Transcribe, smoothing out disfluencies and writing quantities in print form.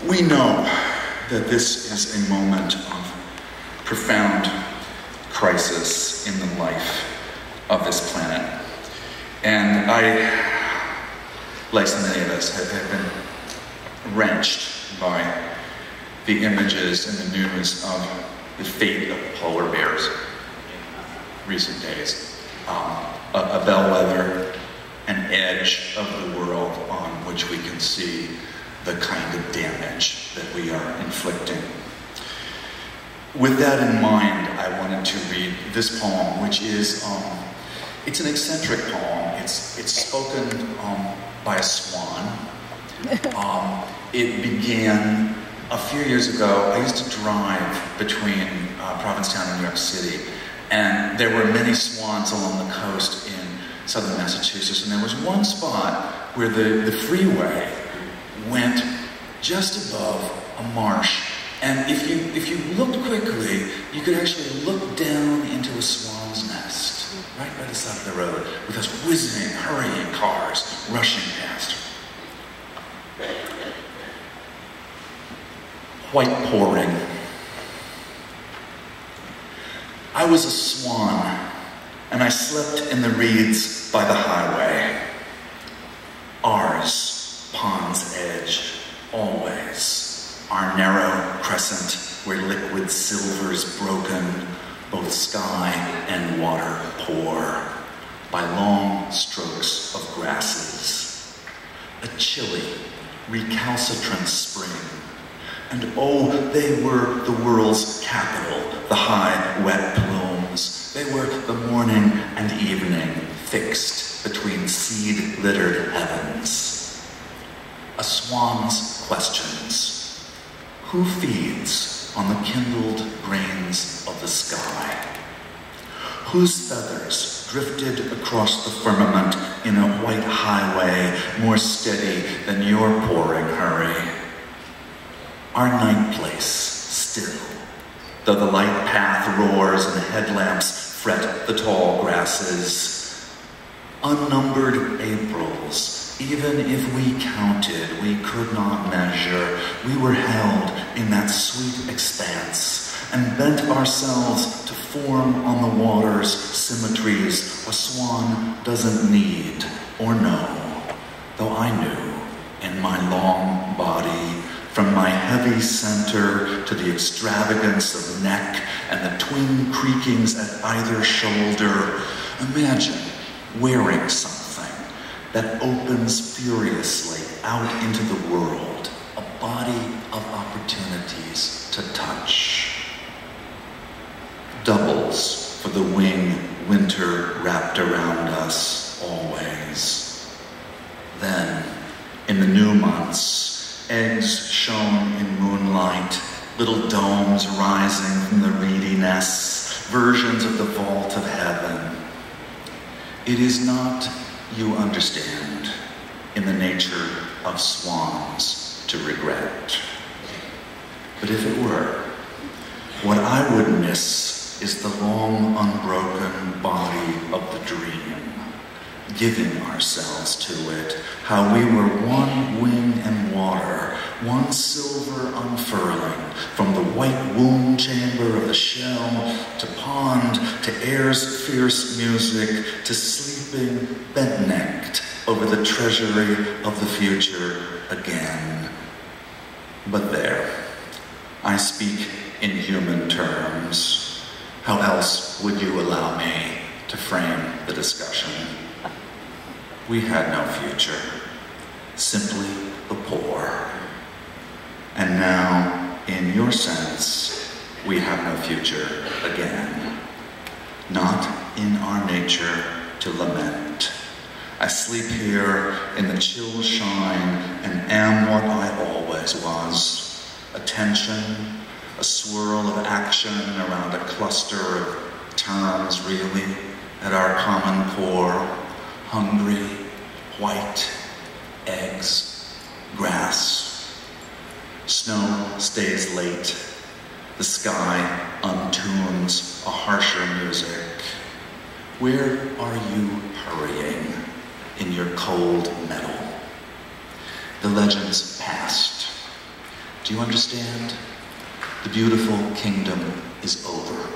We know that this is a moment of profound crisis in the life of this planet. And I, like so many of us, have been wrenched by the images and the news of the fate of polar bears in recent days. A bellwether, an edge of the world on which we can see the kind of damage that we are inflicting. With that in mind, I wanted to read this poem, which is, it's an eccentric poem. It's spoken by a swan. It began a few years ago. I used to drive between Provincetown and New York City, and there were many swans along the coast in southern Massachusetts, and there was one spot where the freeway went just above a marsh, and if you looked quickly, you could actually look down into a swan's nest right by the side of the road with those whizzing, hurrying cars rushing past. White pouring. I was a swan, and I slept in the reeds by the highway. Ours, pond's edge, always. Our narrow crescent where liquid silver's broken, both sky and water pour, by long strokes of grasses. A chilly, recalcitrant spring. And oh, they were the world's capital, the high, wet plumes. They were the morning and evening, fixed between seed-littered heavens. A swan's questions. Who feeds on the kindled grains of the sky? Whose feathers drifted across the firmament in a white highway more steady than your pouring hurry? Our night place still, though the light path roars and headlamps fret the tall grasses. Unnumbered Aprils, even if we counted, we could not measure. We were held in that sweet expanse and bent ourselves to form on the water's symmetries a swan doesn't need or know, though I knew in my long body, from my heavy center to the extravagance of neck and the twin creakings at either shoulder. Imagine wearing something that opens furiously out into the world, a body of opportunities to touch. Doubles for the wing winter wrapped around us always. Then, in the new months, eggs shone in moonlight, little domes rising from the reedy nests, versions of the vault of heaven. It is not, you understand, in the nature of swans to regret. But if it were, what I would miss is the long, unbroken body of the dream, giving ourselves to it, how we were one wing and water, one silver unfurling, from the white womb chamber of the shell, to pond, to air's fierce music, to sleeping bent-necked over the treasury of the future again. But there, I speak in human terms. How else would you allow me to frame the discussion? We had no future, simply the poor. And now, in your sense, we have no future again. Not in our nature to lament. I sleep here in the chill shine and am what I always was. Attention, a swirl of action around a cluster of terms really at our common core. Hungry, white, eggs, grass. Snow stays late. The sky untunes a harsher music. Where are you hurrying? in your cold metal. The legends passed. Do you understand? The beautiful kingdom is over.